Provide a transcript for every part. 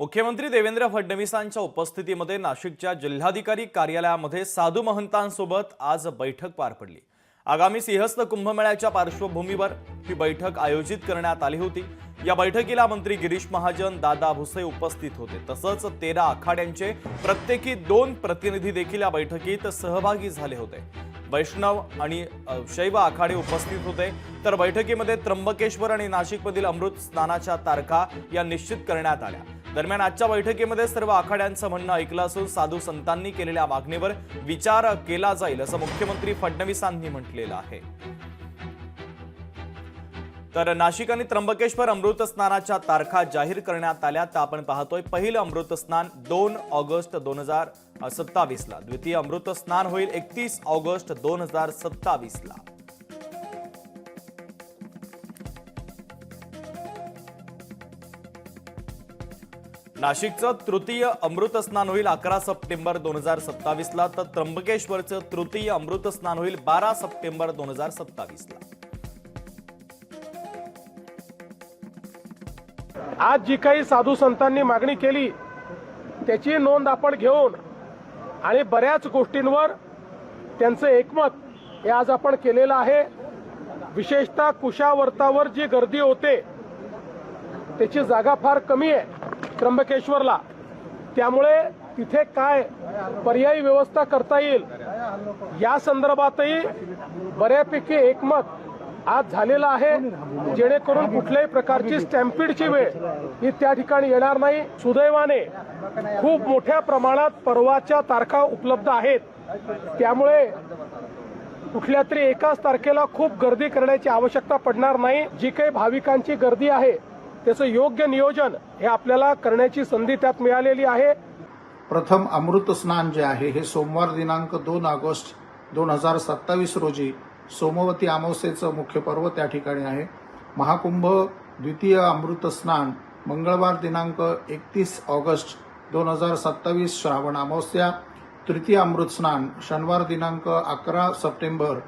मुख्यमंत्री देवेंद्र फडणवीसांच्या उपस्थितीमध्ये नाशिकच्या जिल्हाधिकारी कार्यालयामध्ये साधू महंतांसोबत आज बैठक पार पडली। आगामी सिंहस्थ कुंभमेळ्याच्या पार्श्वभूमीवर ही बैठक आयोजित करण्यात आली होती। या बैठकीला मंत्री गिरीश महाजन, दादा भुसे उपस्थित होते। तसंच 13 आखाड्यांचे प्रत्येकी 2 प्रतिनिधी देखील या बैठकीत सहभागी झाले होते। वैष्णव आणि शैव आखाडे उपस्थित होते। तर बैठकीमध्ये त्र्यंबकेश्वर आणि नाशिकमधील अमृत स्नानाच्या तारखा या निश्चित करण्यात आल्या। दरम्यान आजच्या बैठकीमध्ये सर्व आखाड्यांचं म्हणणं ऐकलं असून साधू संतांनी केलेल्या मागणीवर विचार केला जाईल असं मुख्यमंत्री फडणवीसांनी म्हटलेलं आहे। तर नाशिक आणि त्र्यंबकेश्वर अमृत स्नानाच्या तारखा जाहीर करण्यात आल्या। तर आपण पाहतोय पहिलं अमृत स्नान 2 ऑगस्ट 2027 ला, द्वितीय अमृत स्नान होईल 31 ऑगस्ट 2027 ला। नाशिकचं तृतीय अमृत स्नान होईल 11 सप्टेंबर 2027 ला, तर त्र्यंबकेश्वरचं तृतीय अमृत स्नान होईल 12 सप्टेंबर 2027 ला। आज जी काही साधू संतांनी मागणी केली त्याची नोंद आपण घेऊन आणि बऱ्याच गोष्टींवर त्यांचं एकमत हे आज आपण केलेलं आहे। विशेषतः कुशावर्तावर जी गर्दी होते त्याची जागा फार कमी आहे त्र्यंबकेश्वरला, त्यामुळे तिथे काय पर्यायी व्यवस्था करता येईल या संदर्भातही बऱ्यापैकी एकमत आज झालेलं आहे, जेणेकरून कुठल्याही प्रकारची स्टॅम्पिडची वेळ ही त्या ठिकाणी येणार नाही। सुदैवाने खूप मोठ्या प्रमाणात पर्वाच्या तारखा उपलब्ध आहेत, त्यामुळे कुठल्या तरी एकाच तारखेला खूप गर्दी करण्याची आवश्यकता पडणार नाही। जी काही भाविकांची गर्दी आहे त्याचं योग्य नियोजन हे आपल्याला करण्याची संधी त्यात मिळालेली आहे। प्रथम अमृत स्नान जे आहे हे सोमवार दिनांक 2 ऑगस्ट 2027 रोजी सोमवती अमावस्येचं मुख्य पर्व त्या ठिकाणी आहे। महाकुंभ द्वितीय अमृत स्नान मंगळवार दिनांक 31 ऑगस्ट 2027 श्रावण अमावस्या, तृतीय अमृत स्नान शनिवार दिनांक 11 सप्टेंबर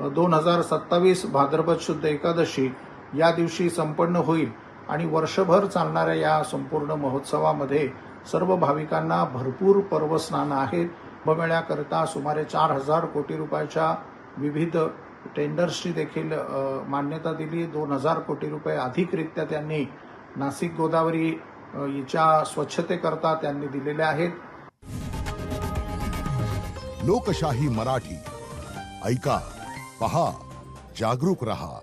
2027 भाद्रपद शुद्ध एकादशी या दिवशी संपन्न होईल आणि वर्षभर चालणाऱ्या या संपूर्ण महोत्सवामध्ये सर्व भाविकांना भरपूर पर्व स्नान आहेत। कुंभमेळ्याकरता सुमारे 4000 कोटी रुपयाच्या विविध टेंडर्सची देखील मान्यता दिली। 2000 कोटी रुपये अधिकरित्या त्यांनी नाशिक गोदावरी हिच्या स्वच्छतेकरता त्यांनी दिलेले आहेत। लोकशाही मराठी ऐका, पहा, जागरूक रहा।